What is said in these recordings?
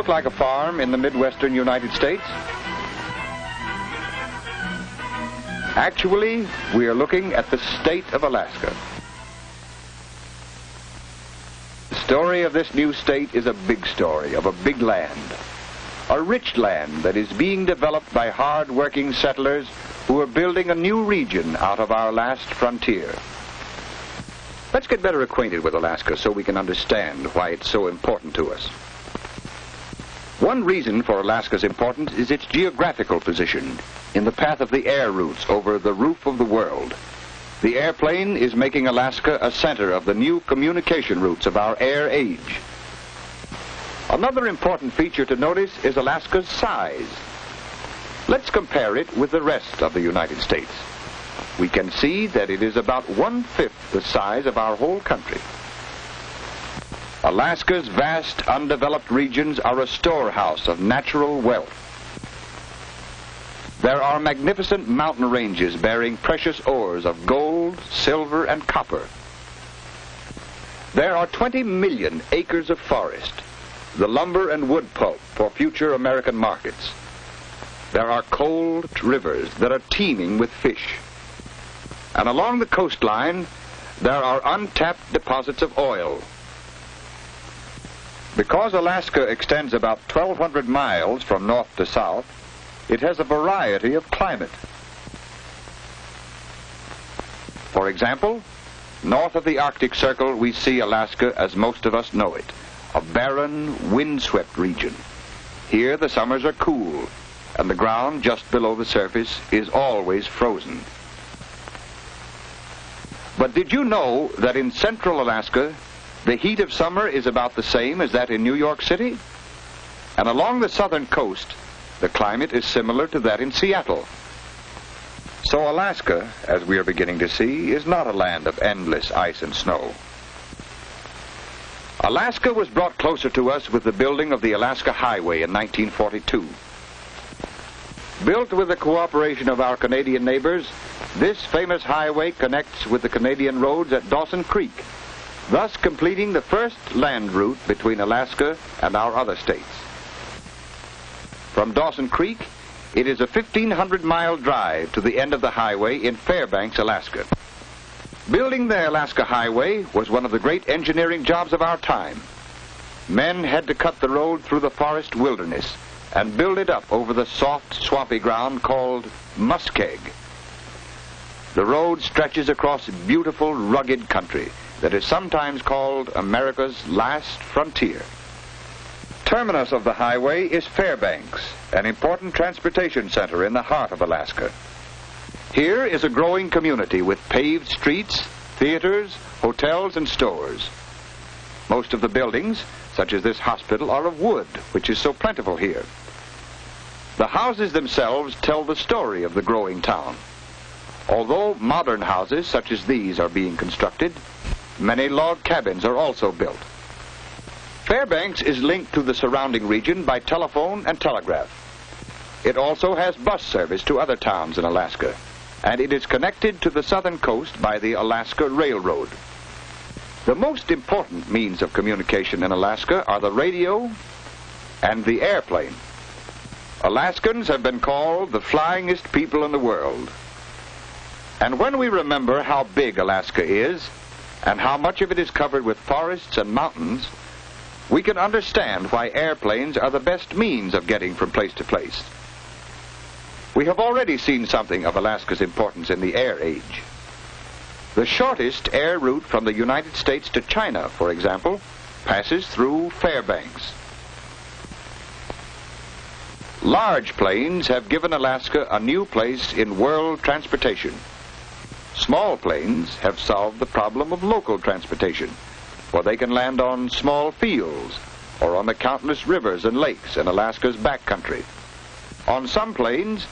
look like a farm in the Midwestern United States? Actually, we are looking at the state of Alaska. The story of this new state is a big story of a big land. A rich land that is being developed by hard-working settlers who are building a new region out of our last frontier. Let's get better acquainted with Alaska so we can understand why it's so important to us. One reason for Alaska's importance is its geographical position in the path of the air routes over the roof of the world. The airplane is making Alaska a center of the new communication routes of our air age. Another important feature to notice is Alaska's size. Let's compare it with the rest of the United States. We can see that it is about 1/5 the size of our whole country. Alaska's vast undeveloped regions are a storehouse of natural wealth. There are magnificent mountain ranges bearing precious ores of gold, silver, and copper. There are 20 million acres of forest, the lumber and wood pulp for future American markets. There are cold rivers that are teeming with fish. And along the coastline, there are untapped deposits of oil. Because Alaska extends about 1,200 miles from north to south, it has a variety of climate. For example, north of the Arctic Circle, we see Alaska as most of us know it, a barren, windswept region. Here the summers are cool, and the ground just below the surface is always frozen. But did you know that in central Alaska, the heat of summer is about the same as that in New York City? And along the southern coast, the climate is similar to that in Seattle. So Alaska, as we are beginning to see, is not a land of endless ice and snow. Alaska was brought closer to us with the building of the Alaska Highway in 1942. Built with the cooperation of our Canadian neighbors, this famous highway connects with the Canadian roads at Dawson Creek, thus completing the first land route between Alaska and our other states. From Dawson Creek, it is a 1,500-mile drive to the end of the highway in Fairbanks, Alaska. Building the Alaska Highway was one of the great engineering jobs of our time. Men had to cut the road through the forest wilderness and build it up over the soft, swampy ground called muskeg. The road stretches across beautiful, rugged country that is sometimes called America's last frontier. Terminus of the highway is Fairbanks, an important transportation center in the heart of Alaska. Here is a growing community with paved streets, theaters, hotels, and stores. Most of the buildings, such as this hospital, are of wood, which is so plentiful here. The houses themselves tell the story of the growing town. Although modern houses such as these are being constructed, many log cabins are also built. Fairbanks is linked to the surrounding region by telephone and telegraph. It also has bus service to other towns in Alaska, and it is connected to the southern coast by the Alaska Railroad. The most important means of communication in Alaska are the radio and the airplane. Alaskans have been called the flyingest people in the world. And when we remember how big Alaska is, and how much of it is covered with forests and mountains, we can understand why airplanes are the best means of getting from place to place. We have already seen something of Alaska's importance in the air age. The shortest air route from the United States to China, for example, passes through Fairbanks. Large planes have given Alaska a new place in world transportation. Small planes have solved the problem of local transportation, for they can land on small fields or on the countless rivers and lakes in Alaska's backcountry. On some planes,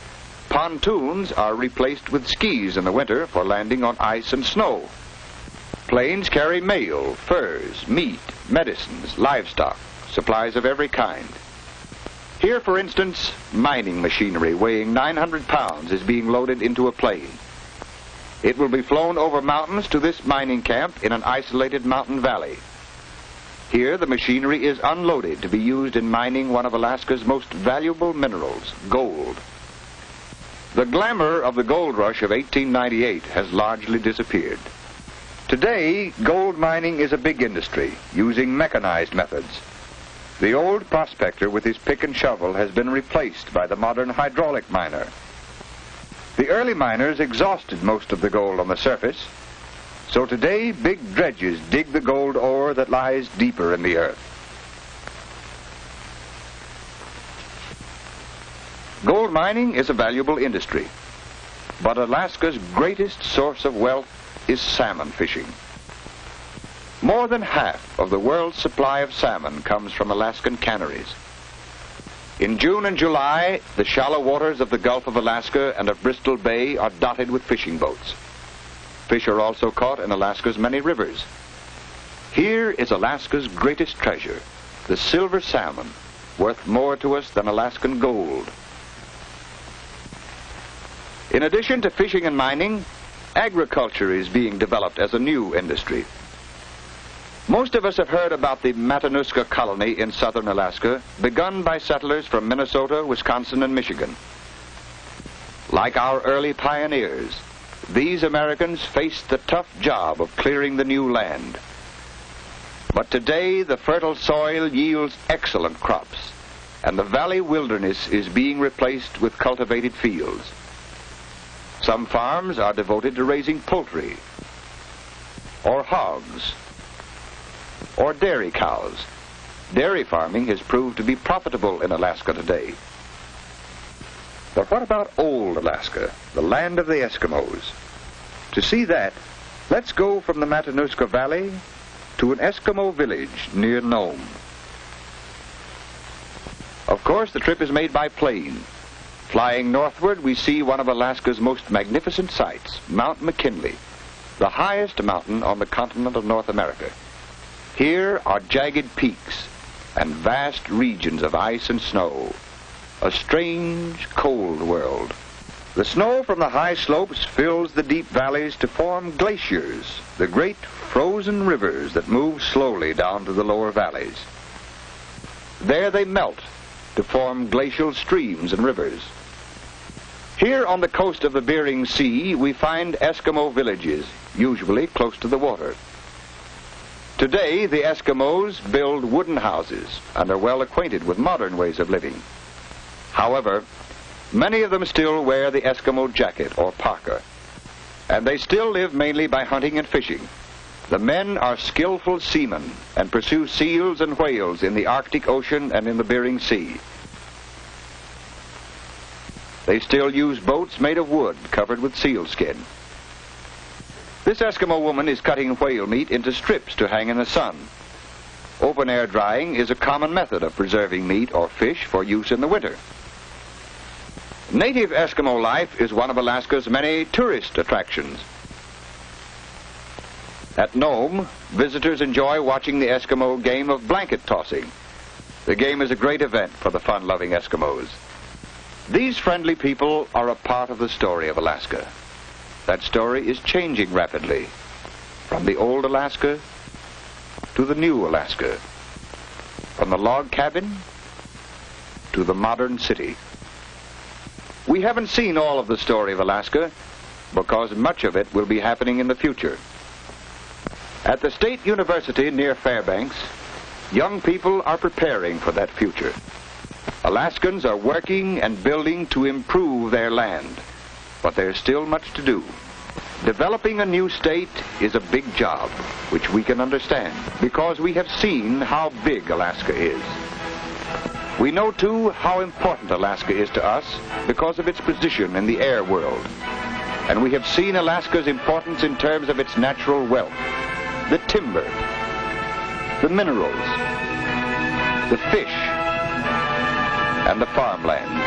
pontoons are replaced with skis in the winter for landing on ice and snow. Planes carry mail, furs, meat, medicines, livestock, supplies of every kind. Here, for instance, mining machinery weighing 900 pounds is being loaded into a plane. It will be flown over mountains to this mining camp in an isolated mountain valley. Here, the machinery is unloaded to be used in mining one of Alaska's most valuable minerals, gold. The glamour of the gold rush of 1898 has largely disappeared. Today, gold mining is a big industry, using mechanized methods. The old prospector with his pick and shovel has been replaced by the modern hydraulic miner. The early miners exhausted most of the gold on the surface, so today big dredges dig the gold ore that lies deeper in the earth. Gold mining is a valuable industry, but Alaska's greatest source of wealth is salmon fishing. More than half of the world's supply of salmon comes from Alaskan canneries. In June and July, the shallow waters of the Gulf of Alaska and of Bristol Bay are dotted with fishing boats. Fish are also caught in Alaska's many rivers. Here is Alaska's greatest treasure, the silver salmon, worth more to us than Alaskan gold. In addition to fishing and mining, agriculture is being developed as a new industry. Most of us have heard about the Matanuska colony in southern Alaska, begun by settlers from Minnesota, Wisconsin, and Michigan. Like our early pioneers, these Americans faced the tough job of clearing the new land. But today, the fertile soil yields excellent crops, and the valley wilderness is being replaced with cultivated fields. Some farms are devoted to raising poultry, or hogs, or dairy cows. Dairy farming has proved to be profitable in Alaska today. But what about old Alaska, the land of the Eskimos? To see that, let's go from the Matanuska Valley to an Eskimo village near Nome. Of course, the trip is made by plane. Flying northward, we see one of Alaska's most magnificent sights, Mount McKinley, the highest mountain on the continent of North America. Here are jagged peaks and vast regions of ice and snow, a strange, cold world. The snow from the high slopes fills the deep valleys to form glaciers, the great frozen rivers that move slowly down to the lower valleys. There they melt to form glacial streams and rivers. Here on the coast of the Bering Sea, we find Eskimo villages, usually close to the water. Today, the Eskimos build wooden houses and are well acquainted with modern ways of living. However, many of them still wear the Eskimo jacket or parka, and they still live mainly by hunting and fishing. The men are skillful seamen and pursue seals and whales in the Arctic Ocean and in the Bering Sea. They still use boats made of wood covered with sealskin. This Eskimo woman is cutting whale meat into strips to hang in the sun. Open-air drying is a common method of preserving meat or fish for use in the winter. Native Eskimo life is one of Alaska's many tourist attractions. At Nome, visitors enjoy watching the Eskimo game of blanket tossing. The game is a great event for the fun-loving Eskimos. These friendly people are a part of the story of Alaska. That story is changing rapidly, from the old Alaska to the new Alaska, from the log cabin to the modern city. We haven't seen all of the story of Alaska because much of it will be happening in the future. At the State University near Fairbanks, young people are preparing for that future. Alaskans are working and building to improve their land, but there's still much to do. Developing a new state is a big job, which we can understand because we have seen how big Alaska is. We know, too, how important Alaska is to us because of its position in the air world. And we have seen Alaska's importance in terms of its natural wealth, the timber, the minerals, the fish, and the farmlands.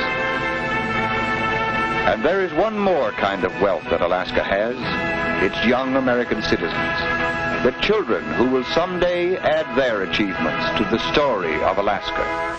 And there is one more kind of wealth that Alaska has, its young American citizens, the children who will someday add their achievements to the story of Alaska.